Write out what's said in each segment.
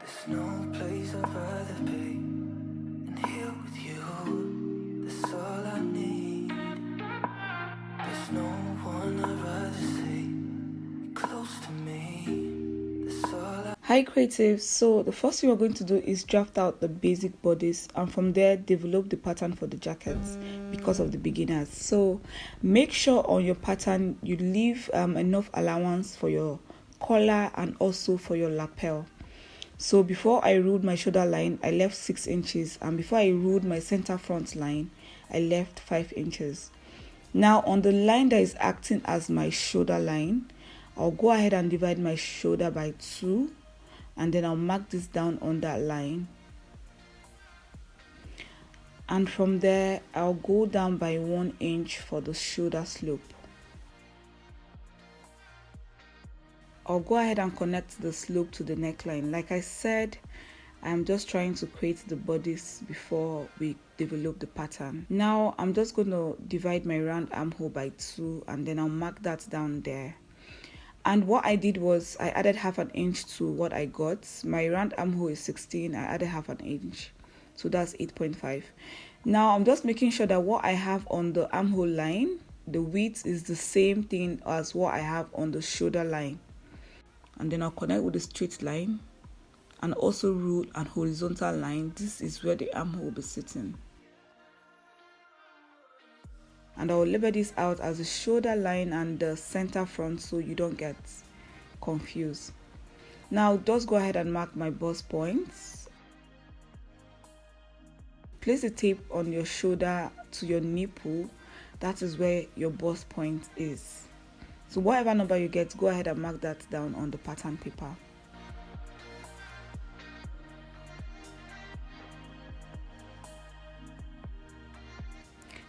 There's no place I'd rather be than here with you. That's all I need. There's no one I'd rather see close to me. That's all I. Hi creatives, so the first thing we're going to do is draft out the basic bodice and from there develop the pattern for the jackets because of the beginners. So make sure on your pattern you leave enough allowance for your collar and also for your lapel. So before I ruled my shoulder line, I left 6 inches, and before I ruled my center front line, I left 5 inches. Now on the line that is acting as my shoulder line, I'll go ahead and divide my shoulder by 2, and then I'll mark this down on that line. And from there, I'll go down by 1 inch for the shoulder slope. I'll go ahead and connect the slope to the neckline. Like I said, I'm just trying to create the bodice before we develop the pattern. Now I'm just going to divide my round armhole by 2, and then I'll mark that down there. And what I did was I added half an inch to what I got. My round armhole is 16, I added half an inch, so that's 8.5. Now I'm just making sure that what I have on the armhole line, the width is the same thing as what I have on the shoulder line. And then I'll connect with the straight line and also rule an horizontal line. This is where the armhole will be sitting. And I'll label this out as the shoulder line and the center front so you don't get confused. Now just go ahead and mark my bust points. Place the tape on your shoulder to your nipple. That is where your bust point is. So whatever number you get, go ahead and mark that down on the pattern paper.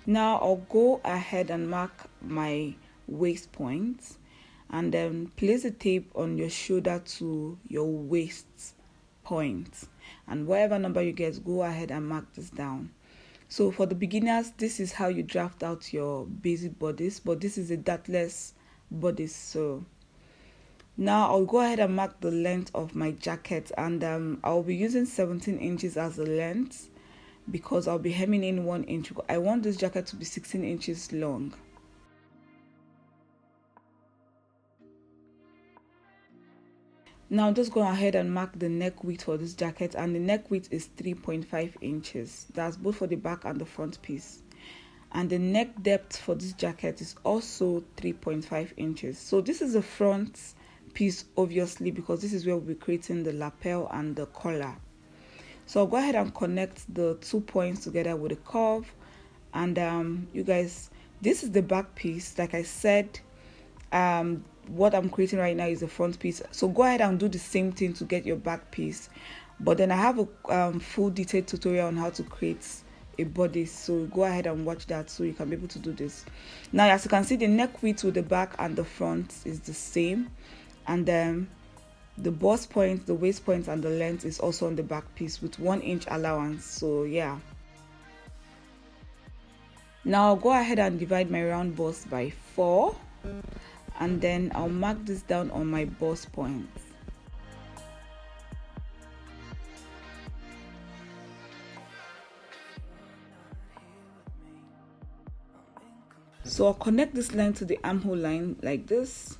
Now I'll go ahead and mark my waist point, and then place the tape on your shoulder to your waist point, and whatever number you get, go ahead and mark this down. So for the beginners, this is how you draft out your basic bodice, but this is a dartless bodice. So now I'll go ahead and mark the length of my jacket, and I'll be using 17 inches as the length because I'll be hemming in 1 inch. I want this jacket to be 16 inches long. Now just go ahead and mark the neck width for this jacket, and the neck width is 3.5 inches. That's both for the back and the front piece. And the neck depth for this jacket is also 3.5 inches. So this is the front piece, obviously, because this is where we'll be creating the lapel and the collar. So I'll go ahead and connect the 2 points together with a curve. And you guys, this is the back piece. Like I said, what I'm creating right now is the front piece. So go ahead and do the same thing to get your back piece. But then I have a full detailed tutorial on how to create a bodice, so go ahead and watch that so you can be able to do this. Now as you can see, the neck width with the back and the front is the same, and then the bust point, the waist point, and the length is also on the back piece with 1 inch allowance. So yeah, now I'll go ahead and divide my round bust by 4, and then I'll mark this down on my bust point. So I'll connect this line to the armhole line like this,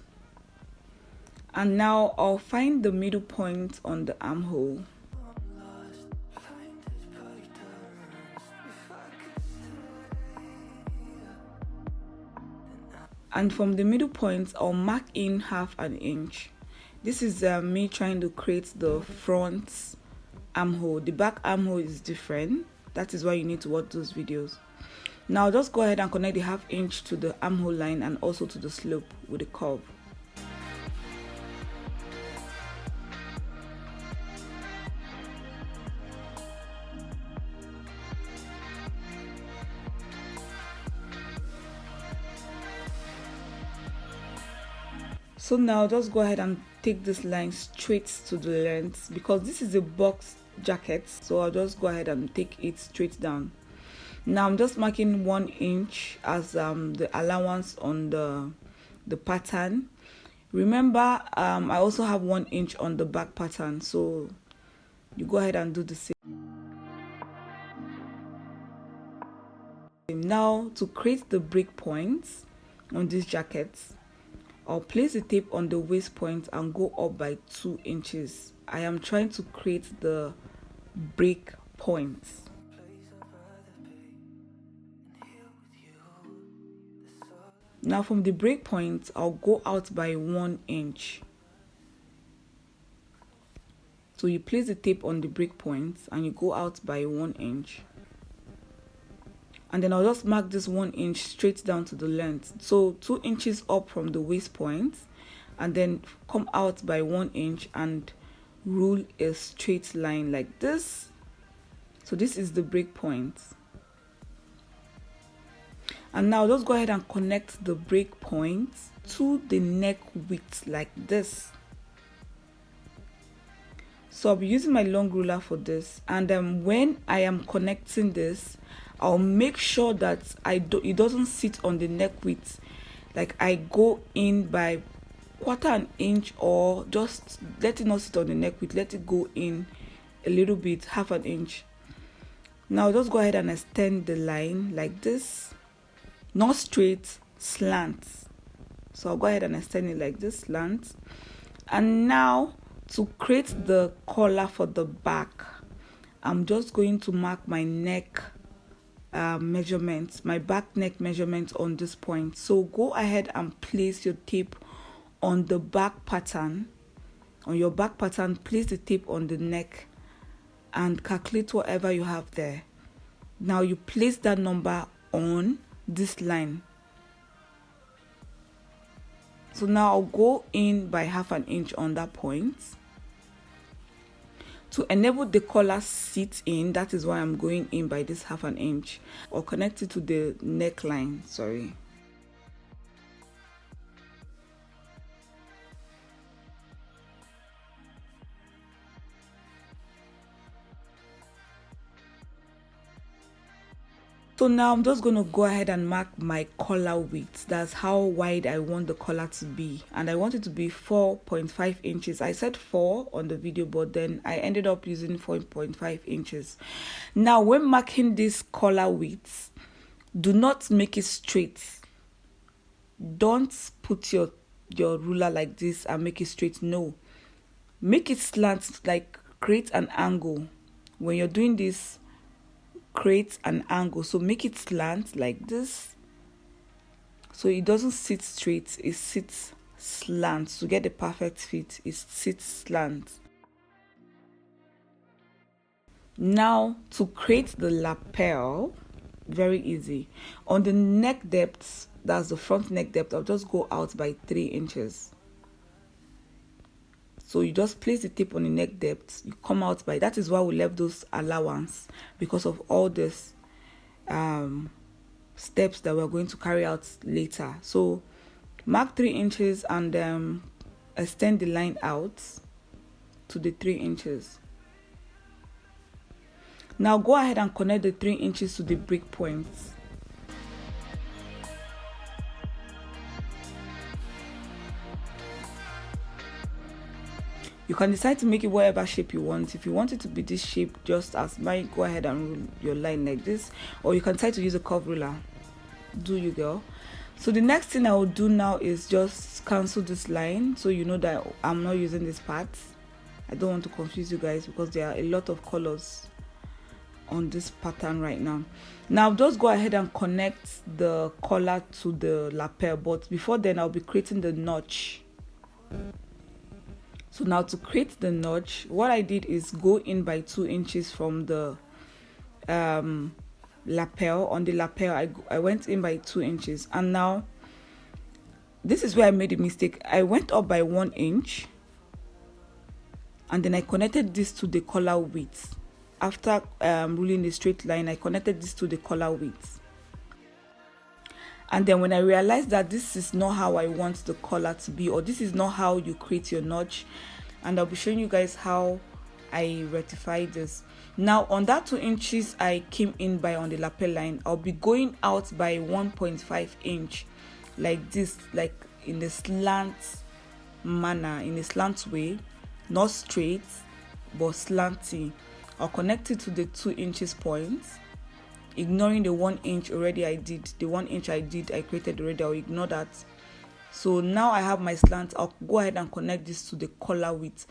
and now I'll find the middle point on the armhole. And from the middle point, I'll mark in half an inch. This is me trying to create the front armhole. The back armhole is different. That is why you need to watch those videos. Now just go ahead and connect the half inch to the armhole line and also to the slope with a curve. So now just go ahead and take this line straight to the length, because this is a box jacket, so I'll just go ahead and take it straight down. Now I'm just marking 1 inch as the allowance on the pattern. Remember, I also have 1 inch on the back pattern, so you go ahead and do the same. Now to create the break points on this jacket, I'll place the tape on the waist point and go up by 2 inches. I am trying to create the break points. Now from the break point, I'll go out by 1 inch. So you place the tape on the break point and you go out by 1 inch. And then I'll just mark this 1 inch straight down to the length. So 2 inches up from the waist point, and then come out by 1 inch and rule a straight line like this. So this is the break point. And now just go ahead and connect the break point to the neck width like this. So I'll be using my long ruler for this, and when I am connecting this, I'll make sure that it doesn't sit on the neck width. Like I go in by 1/4 inch, or just let it not sit on the neck width, let it go in a little bit, 1/2 inch. Now just go ahead and extend the line like this, not straight, slant. So I'll go ahead and extend it like this, slant. And now to create the collar for the back, I'm just going to mark my neck measurements, my back neck measurements on this point. So go ahead and place your tape on the back pattern. On your back pattern, place the tape on the neck and calculate whatever you have there. Now you place that number on this line. So now I'll go in by 1/2 inch on that point. To enable the collar sit in, that is why I'm going in by this 1/2 inch, or connect it to the neckline, sorry. So now I'm just going to go ahead and mark my collar width. That's how wide I want the collar to be, and I want it to be 4.5 inches. I said 4 on the video, but then I ended up using 4.5 inches. Now when marking this collar width, do not make it straight. Don't put your ruler like this and make it straight. No, make it slant, like create an angle. When you're doing this, create an angle, so make it slant like this, so it doesn't sit straight, it sits slant. To get the perfect fit, it sits slant. Now to create the lapel, very easy. On the neck depth, that's the front neck depth, I'll just go out by 3 inches. So you just place the tape on the neck depth, you come out by, that is why we left those allowance, because of all this steps that we're going to carry out later. So mark 3 inches and extend the line out to the 3 inches. Now go ahead and connect the 3 inches to the break points. You can decide to make it whatever shape you want. If you want it to be this shape, just as mine, go ahead and rule your line like this, or you can try to use a curve ruler. Do you, girl? So the next thing I will do now is just cancel this line, so you know that I'm not using this part. I don't want to confuse you guys because there are a lot of colors on this pattern right now. Now just go ahead and connect the collar to the lapel, but before then I'll be creating the notch. So now to create the notch, what I did is go in by 2 inches from the lapel. On the lapel, I went in by 2 inches, and now this is where I made a mistake. I went up by 1 inch, and then I connected this to the collar width. After ruling the straight line, I connected this to the collar width. And then when I realized that this is not how I want the collar to be, or this is not how you create your notch, and I'll be showing you guys how I rectify this. Now on that 2 inches I came in by on the lapel line, I'll be going out by 1.5 inch like this, like in a slant manner, in a slant way, not straight, but slanty. I'll connect it to the 2 inches point, ignoring the 1 inch already I did. The 1 inch I created already. I'll ignore that. So now I have my slant. I'll go ahead and connect this to the collar width.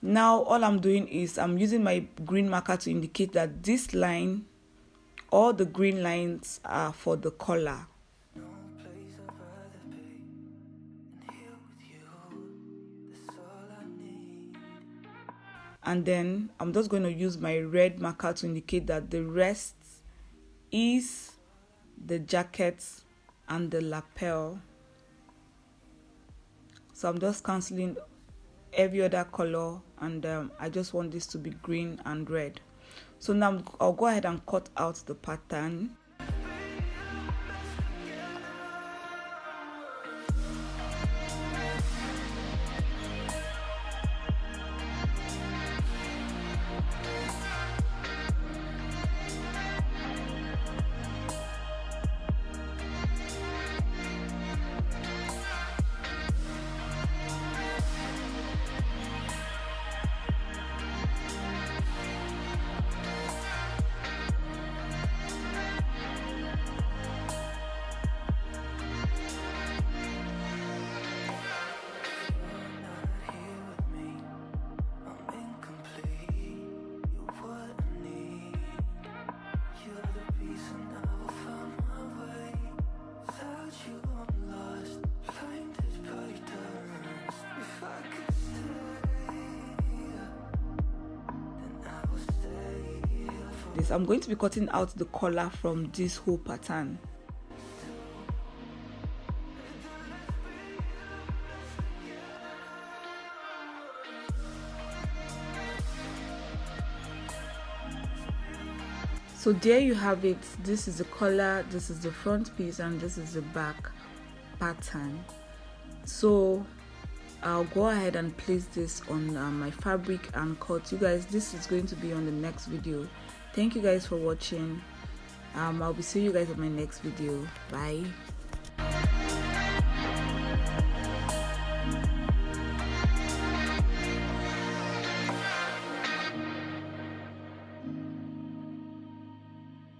Now all I'm doing is I'm using my green marker to indicate that this line, all the green lines are for the collar. And then I'm just going to use my red marker to indicate that the rest is the jacket and the lapel. So I'm just cancelling every other color, and I just want this to be green and red. So now I'll go ahead and cut out the pattern. I'm going to be cutting out the collar from this whole pattern. So there you have it. This is the collar, this is the front piece, and this is the back pattern. So I'll go ahead and place this on my fabric and cut. You guys, this is going to be on the next video. Thank you guys for watching. I'll be seeing you guys in my next video. Bye.